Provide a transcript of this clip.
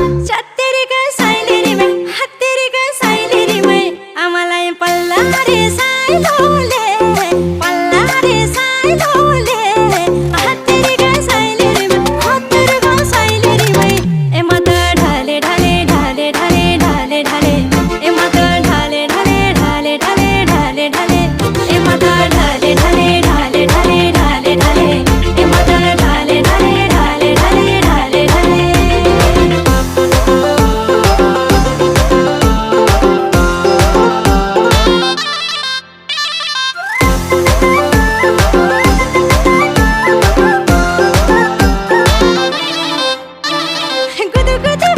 चत्तेरी का साइलेरी में हत्तेरी का साइलेरी में आमालाई पल्ला रे साइलोले पल्ला रे साइलोले हत्तेरी का साइलेरी में हत्तेरी का साइलेरी में ए माता ढाले ढाले ढाले ढाले ढाले ढाले ए माता ढाले ढाले ढाले ढाले ढाले ढाले ए माता ढाले ढाले ढाले ढाले ढाले ढाले ए माता ढाले ढाले ढाले ढाले ढाले ढाले गुदु गुदु